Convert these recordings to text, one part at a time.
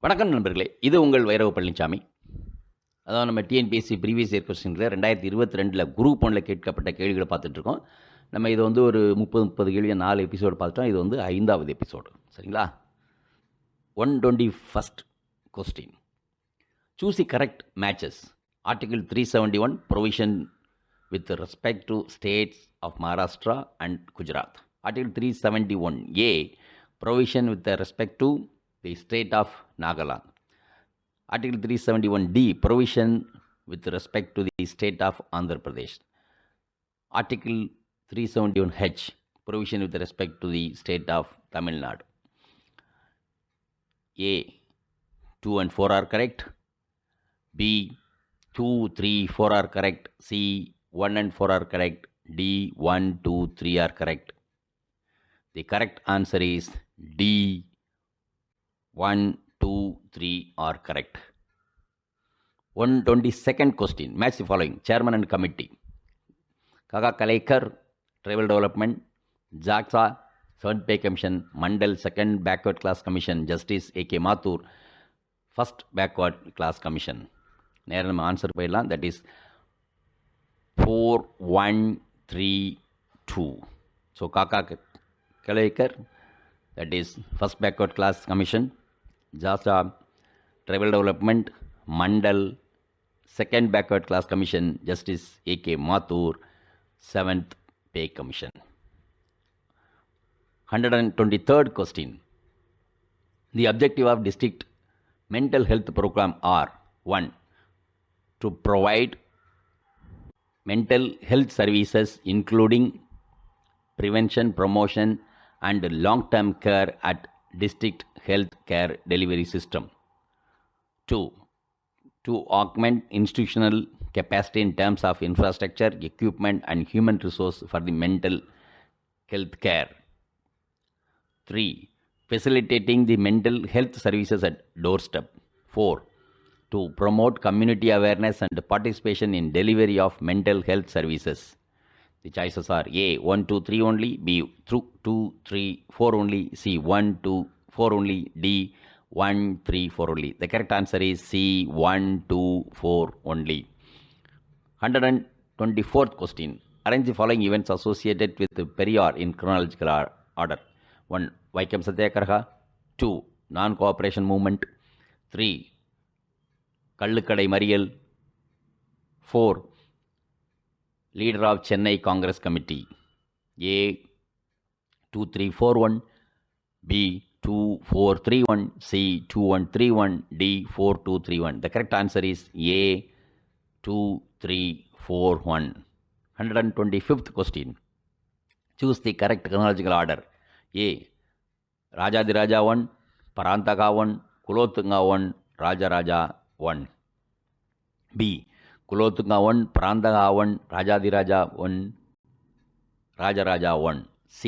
வணக்கம் நண்பர்களே, இது உங்கள் வைரவ பழனிசாமி. அதான் நம்ம டிஎன்பிஎஸ்சி ப்ரீவியஸ் இயர் கொஸ்டின்ஸில் 2022 குரூப் 1ல் கேட்கப்பட்ட கேள்விகளை பார்த்துட்ருக்கோம். நம்ம இது ஒரு 30 கேள்வியை 4 எபிசோடு பார்த்துட்டோம். இது 5வது எபிசோடு. சரிங்களா? 121st question. Choose the correct matches. Article 371 provision with respect to states of Maharashtra and Gujarat. Article 371A provision with respect to the state of Nagaland. Article 371D provision with respect to the state of Andhra Pradesh. Article 371H provision with respect to the state of Tamil Nadu. A 2 and 4 are correct. B 2, 3, 4 are correct. C 1 and 4 are correct. D 1, 2, 3 are correct. The correct answer is D 1, 2, 3 are correct. 122nd question. Match the following. Chairman and committee. Kaka Kalekar, Tribal Development. JAXA, 3rd Pay Commission. Mandal, 2nd Backward Class Commission. Justice A.K. Mathur, 1st Backward Class Commission. நேரம் நம்ம answer போயிடலாம். That is 4, 1, 3, 2. So Kaka Kalekar, that is 1st Backward Class Commission. JASA, Tribal Development. Mandal, 2nd Backward Class Commission. Justice A.K. Mathur, 7th Pay Commission. 123rd question. The objective of district mental health program are 1. To provide mental health services including prevention, promotion and long-term care at district health care delivery system. 2. To augment institutional capacity in terms of infrastructure, equipment and human resource for the mental health care. 3. Facilitating the mental health services at doorstep. 4. To promote community awareness and participation in delivery of mental health services. The choices are A 1, 2, 3 only, B 2, 3, 4 only, C 1, 2, 4 only, D 1, 3, 4 only. The correct answer is C 1, 2, 4 only. 124th question. Arrange the following events associated with Periyar in chronological order. 1. Vaikam Satyagraha. 2. Non-cooperation movement. 3. Kallukadai Mariyal. 4. Leader of Chennai Congress Committee. A 2, 3, 4, 1. B 2, 4, 3, 1. C 2, 1, 3, 1. D 4, 2, 3, 1. The correct answer is A 2, 3, 4, 1. 125th question. Choose the correct chronological order. A. Rajadiraja 1, Parantaka 1, Kulothunga 1, Rajaraja 1. B. Kulothunga 1, Parantaka 1, Rajadiraja 1, Rajaraja 1. C.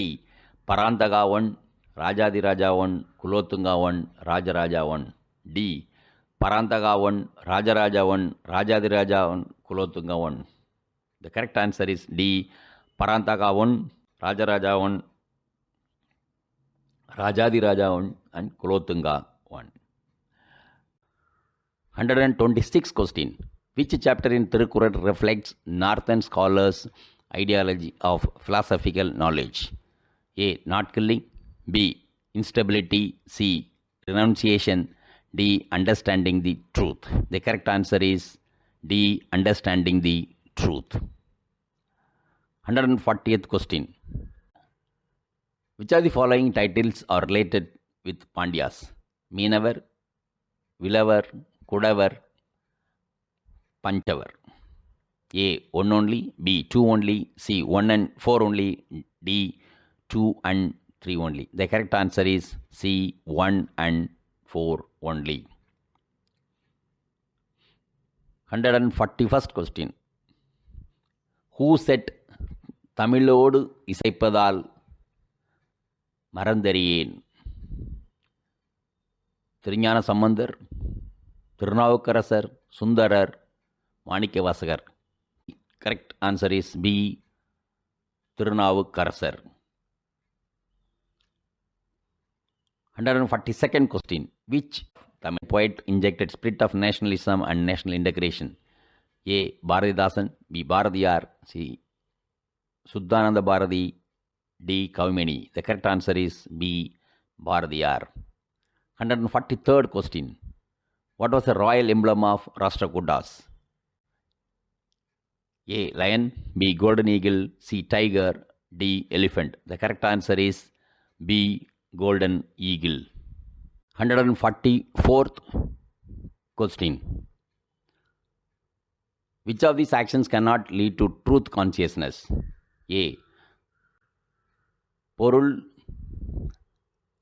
Parantaka 1, Rajadiraja 1, Kulothunga 1, Rajaraja 1. D. Parantaka 1, Rajaraja 1, Rajadiraja 1, Kulothunga 1. The correct answer is D. Parantaka 1, Rajaraja 1, Rajadiraja 1 and Kulothunga 1. 126th question. Which chapter in Tirukkural reflects Northern scholars' ideology of philosophical knowledge? A. Not killing. B. Instability. C. Renunciation. D. Understanding the truth. The correct answer is D. Understanding the truth. 140th question. Which of the following titles are related with Pandyas? Meenavar, Vilavar, Kudavar, Panchavar. A 1 only, B 2 only, C 1 and 4 only, D 2 and 3 only. The correct answer is C 1 and 4 only. 141st question. Who said தமிழோடு இசைப்பதால் மறந்தறியேன்? Thirugnana Sambandar, Thirunavukkarasar, Sundarar, Manikkavasagar. Correct answer is B. Thirunavukkarasar. 142nd question. Which Tamil poet injected spirit of nationalism and national integration. A. Bharatidasan, B. Bharatiyar, C. Suddhananda Bharati, D. Kavimani. The correct answer is B. Bharatiyar. 143rd question. What was the royal emblem of Rashtrakutas? A. Lion, B. Golden eagle, C. Tiger, D. Elephant. The correct answer is B. Golden eagle. 144th question. Which of these actions cannot lead to truth consciousness? A. பொருள்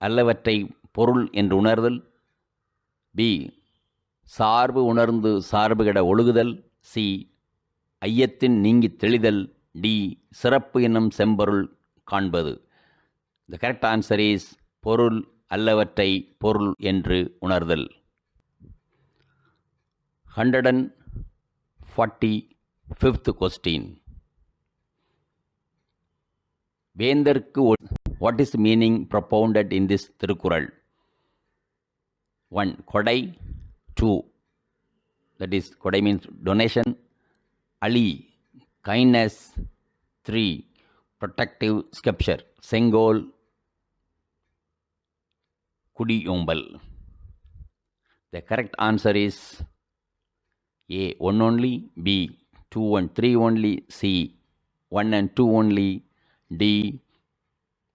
அல்லவற்றை பொருள் என்று உணர்தல். B. சார்பு உணர்ந்து சார்புகிட ஒழுகுதல். C. ஐயத்தின் நீங்கி தெளிதல். D. சிறப்பு என்னும் செம்பொருள் காண்பது. The correct answer is பொருள் அல்லவற்றை பொருள் என்று உணர்தல். 145th question. வேந்தருக்கு what is the meaning propounded in this Thirukkural? 1. கொடை. 2. that is கொடை means donation. Ali, kindness. 3. protective sculpture, செங்கோல் குடியோம்பல். The correct answer is A. 1 only, B. 2 and 3 only, C. 1 and 2 only, D.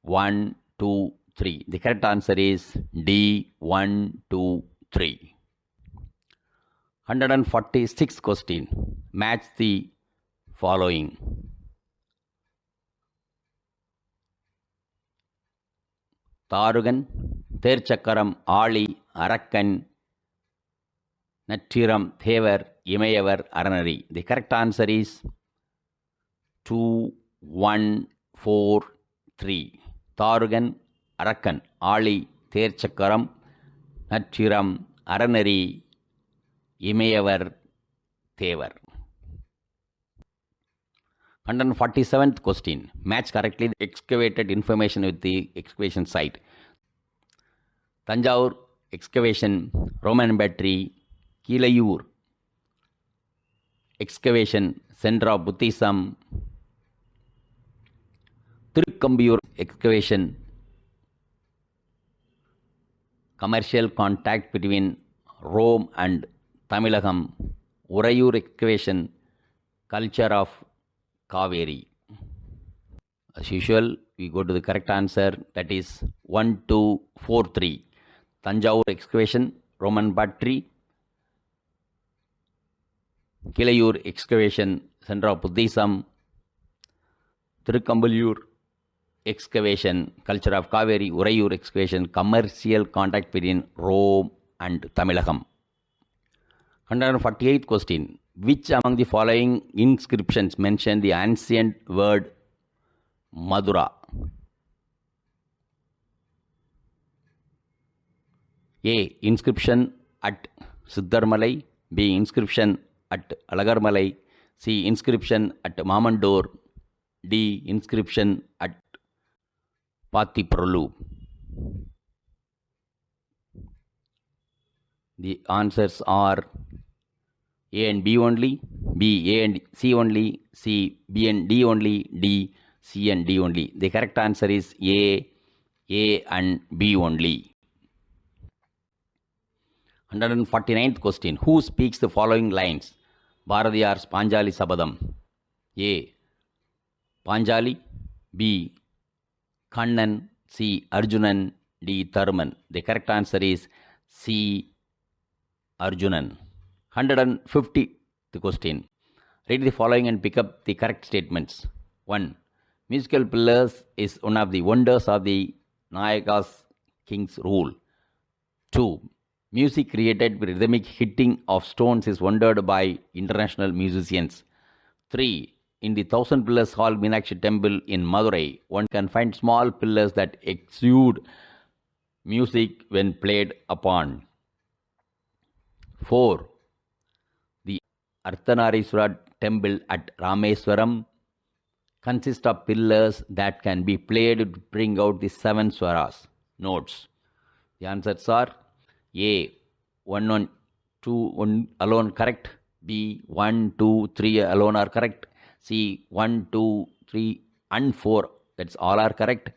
1, 2, 3. The correct answer is D. 1, 2, 3. 146th question. Match the following. Tharukan, தேர்ச்சக்கரம், ஆழி, அரக்கன், நற்றிரம், தேவர், இமையவர், அறநெறி. The correct answer is 2, 1, 4, 3. Tharukan, அரக்கன், ஆழி, தேர்ச்சக்கரம், நற்றிரம், அறநெறி, இமையவர், தேவர். 147th question. Match correctly the excavated information with the excavation site. Tanjavur excavation, Roman battery, Kilayur excavation, center of Buddhism. Tirukkambiyur excavation, commercial contact between Rome and Tamilagam. Urayur excavation, culture of Kaveri. As usual, we go to the correct answer, that is 1, 2, 4, 3. Tanjavur excavation, Roman battery. Kilayur excavation, center of Buddhism. Tirukkambiyur excavation, culture of Kaveri. Urayur excavation, commercial contact between Rome and Tamilagam. 148th question. Which among the following inscriptions mention the ancient word Madura? A. Inscription at Siddharmalai. B. Inscription at Alagarmalai. C. Inscription at Mamandor. D. Inscription at Pathiprolu. The answers are A and B only, B, A and C only, C, B and D only, D, C and D only. The correct answer is A and B only. 149th question. Who speaks the following lines? Bharatiyar's Panjali Sabadam. A. Panjali. B. Kannan. C. Arjunan. D. Tharman. The correct answer is C. Arjunan. 150th question. Read the following and pick up the correct statements. 1. Musical pillars is one of the wonders of the Nayaka's king's rule. 2. Music created with rhythmic hitting of stones is wondered by international musicians. 3. In the Thousand Pillars Hall Meenakshi Temple in Madurai, one can find small pillars that exude music when played upon. 4. The Arthanarishwara temple at Rameswaram consists of pillars that can be played to bring out the 7 swaras notes. The answers are A. 1, 1, 2, 1 alone correct. B, 1, 2, 3 alone are correct. C, 1, 2, 3 and 4. That's all are correct.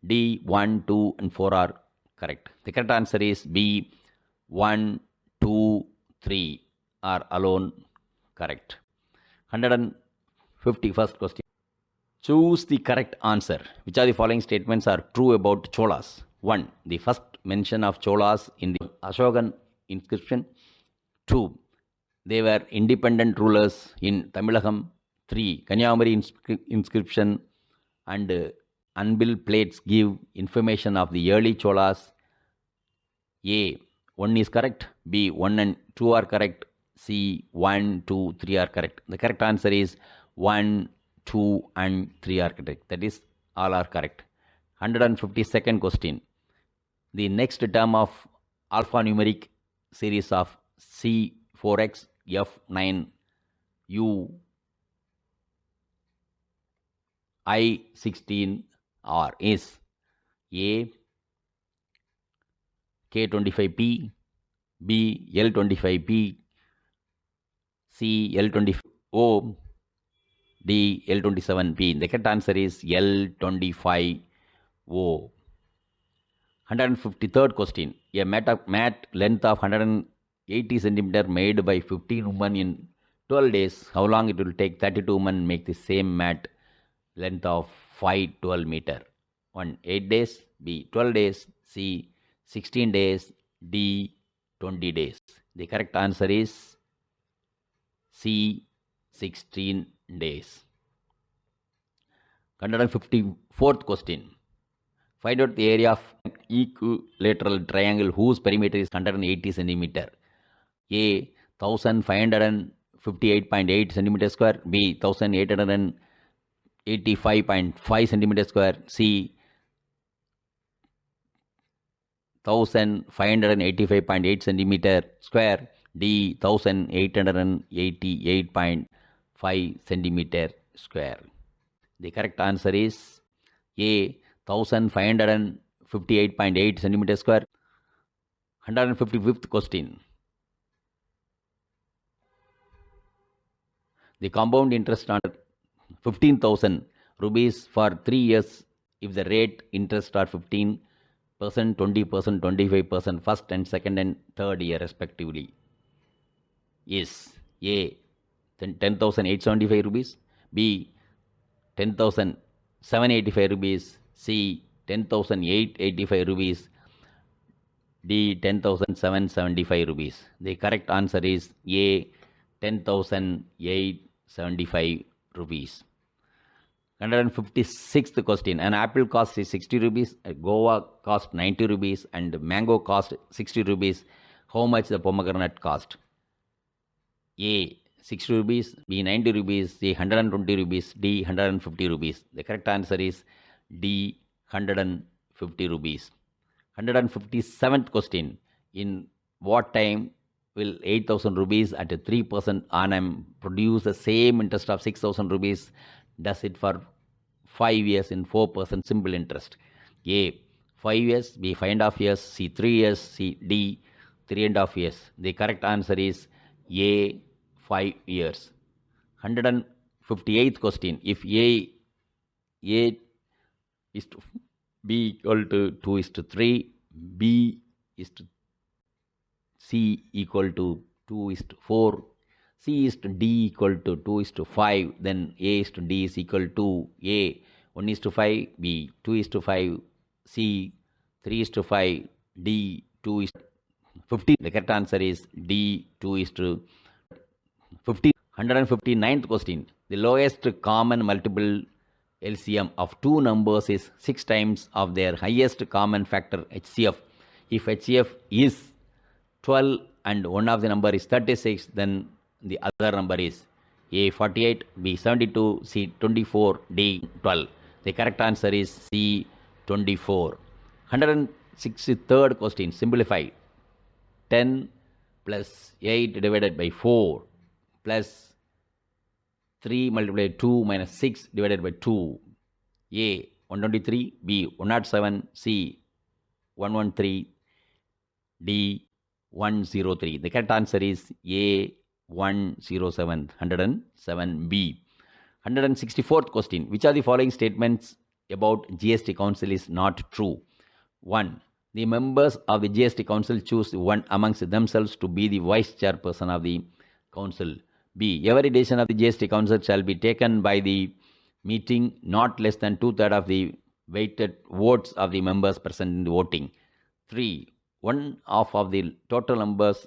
D, 1, 2 and 4 are correct. The correct answer is B, 1, 2, 3 are alone correct. 151st question. Choose the correct answer. Which of the following statements are true about Cholas? 1. The first mention of Cholas in the Ashokan inscription. 2. They were independent rulers in Tamilakam. 3. Kanyakumari inscription and unbuilt plates give information of the early Cholas. A. 1 is correct. B. 1 and 2 are correct. C. 1, 2, 3 are correct. The correct answer is 1, 2 and 3 are correct. That is, all are correct. 152nd question. The next term of alphanumeric series of C4X, F9, U, I16 R is A, K25P, B, L25P, C, L25O, D, L27P. The correct answer is L25O. 153rd question. A mat length of 180 centimeter made by 15 women in 12 days. How long it will take 32 women make the same mat length of 512 meter? 1. 8 days. B. 12 days. C. 16 days. D. 20 days. The correct answer is C. 16 days. 154th question. Find out the area of an equilateral triangle whose perimeter is 180 centimeter. A. 1558.8 centimeter square. B. 1885.5 centimeter square. C. 1585.8 centimeter square. D. 1888.5 centimeter square. The correct answer is A. 1558.8 centimeter square. 155th question. The compound interest on 15,000 rupees for 3 years if the rate interest are 15%, 20%, 25% first and second and third year respectively is A. 10,875 rupees, B. 10,785 rupees, C. 10,885 rupees, D. 10,775 rupees. The correct answer is A. 10,875 rupees. 156th question. An apple cost is 60 rupees, a guava cost 90 rupees, and mango cost 60 rupees. How much the pomegranate cost? A. 60 rupees, B. 90 rupees, C. 120 rupees, D. 150 rupees. The correct answer is D. 150 rupees. 157th question. In what time will 8,000 rupees at a 3% annum produce the same interest of 6,000 rupees? Does it for 5 years in 4% simple interest? A. 5 years, B. 5.5 years, C. 3 years, C. D. 3.5 years. The correct answer is A. 5 years. 158th question. If A is to B equal to 2 is to 3, B is to C equal to 2 is to 4, C is to D equal to 2 is to 5, then A is to D is equal to A 1 is to 5, B 2 is to 5, C 3 is to 5, D 2 is to 15. The correct answer is D 2 is to 15. 159th question. The lowest common multiple LCM of two numbers is 6 times of their highest common factor HCF. If HCF is 12 and one of the number is 36, then the other number is A 48, B 72, C 24, D 12. The correct answer is C 24. 163rd question. Simplify. 10 plus 8 divided by 4 plus 3 multiplied by 2 minus 6 divided by 2. A 123, B 107, C 113, D 103. The correct answer is A 107, 107B. 164th question. Which of the following statements about GST Council is not true? 1. The members of the GST Council choose one amongst themselves to be the vice chairperson of the council. B. Every decision of the GST Council shall be taken by the meeting not less than 2/3 of the weighted votes of the members present in the voting. 3. 1/2 of the total numbers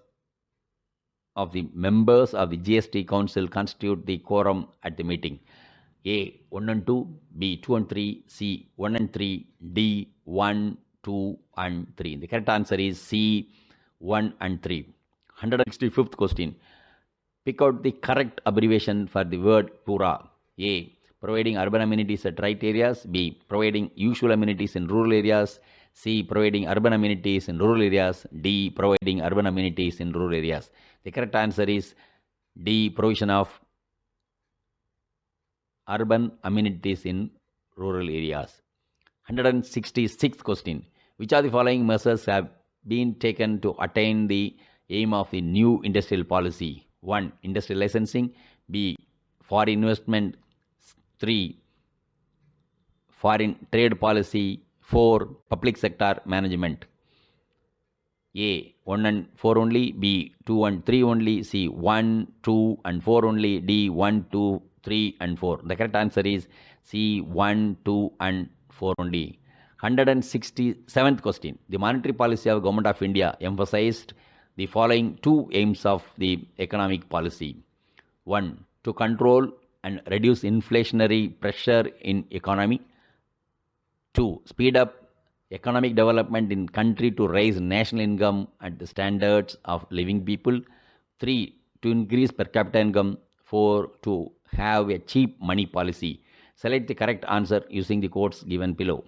of the members of the GST Council constitute the quorum at the meeting. A 1 and 2, B 2 and 3, C 1 and 3, D 1, 2 and 3. The correct answer is C 1 and 3. 165th question. Pick out the correct abbreviation for the word Pura. A. Providing urban amenities at right areas. B. Providing usual amenities in rural areas. C. Providing urban amenities in rural areas. D. Providing urban amenities in rural areas. The correct answer is D. Provision of urban amenities in rural areas. 166th question. Which of the following measures have been taken to attain the aim of the new industrial policy? 1. Industrial licensing. B. Foreign investment. 3. Foreign trade policy. 4. Public sector management. A. 1 and 4 only. B. 2 and 3 only. C. 1, 2 and 4 only. D. 1, 2, 3 and 4. The correct answer is C. 1, 2 and 4 only. 167th question. The monetary policy of Government of India emphasized the following two aims of the economic policy. 1. To control and reduce inflationary pressure in economy. 2. Speed up economic development in country to raise national income and the standards of living people. 3. To increase per capita income. 4. To have a cheap money policy. Select the correct answer using the codes given below.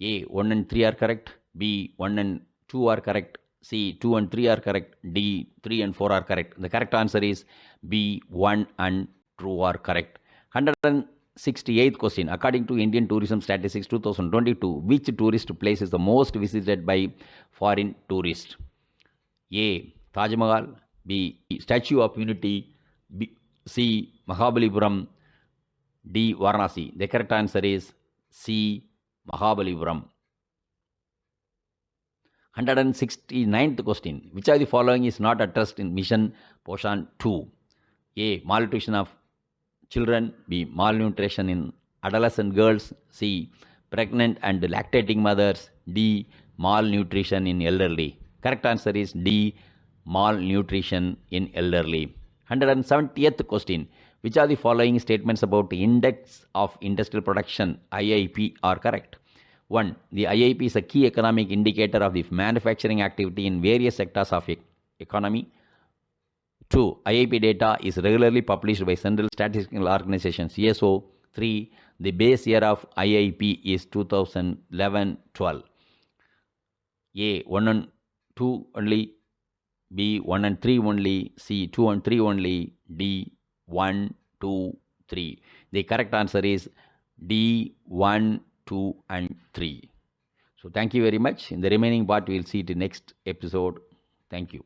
A. 1 and 3 are correct. B. 1 and 2 are correct. C. 2 and 3 are correct. D. 3 and 4 are correct. The correct answer is B. 1 and 2 are correct. 168th question. According to Indian Tourism Statistics 2022, which tourist place is the most visited by foreign tourists? A. Taj Mahal. B. Statue of Unity. B. C. Mahabalipuram. D. Varanasi. The correct answer is C. Mahabalipuram. 169th question. Which of the following is not addressed in Mission Poshan 2? A. Malnutrition of children. B. Malnutrition in adolescent girls. C. Pregnant and lactating mothers. D. Malnutrition in elderly. Correct answer is D. Malnutrition in elderly. 170th question. Which of the following statements about the Index of Industrial Production (IIP) are correct? 1. The IIP is a key economic indicator of the manufacturing activity in various sectors of economy. 2. IIP data is regularly published by Central Statistical Organization CSO. 3. The base year of IIP is 2011-12. A. 1 and 2 only. B. 1 and 3 only. C. 2 and 3 only. D. 1, 2, 3. The correct answer is D. 1, 2 and 3. So thank you very much. In the remaining part we will see the next episode. Thank you.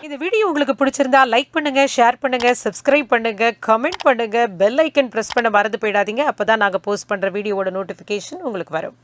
இந்த video உங்களுக்கு பிடிச்சிருந்தா like பண்ணுங்க, share பண்ணுங்க, subscribe பண்ணுங்க, comment பண்ணுங்க, bell icon press பண்ண மறந்து போயிடாதீங்க. அப்பதான் நாங்க போஸ்ட் பண்ற வீடியோவோட நோட்டிஃபிகேஷன் உங்களுக்கு வரும்.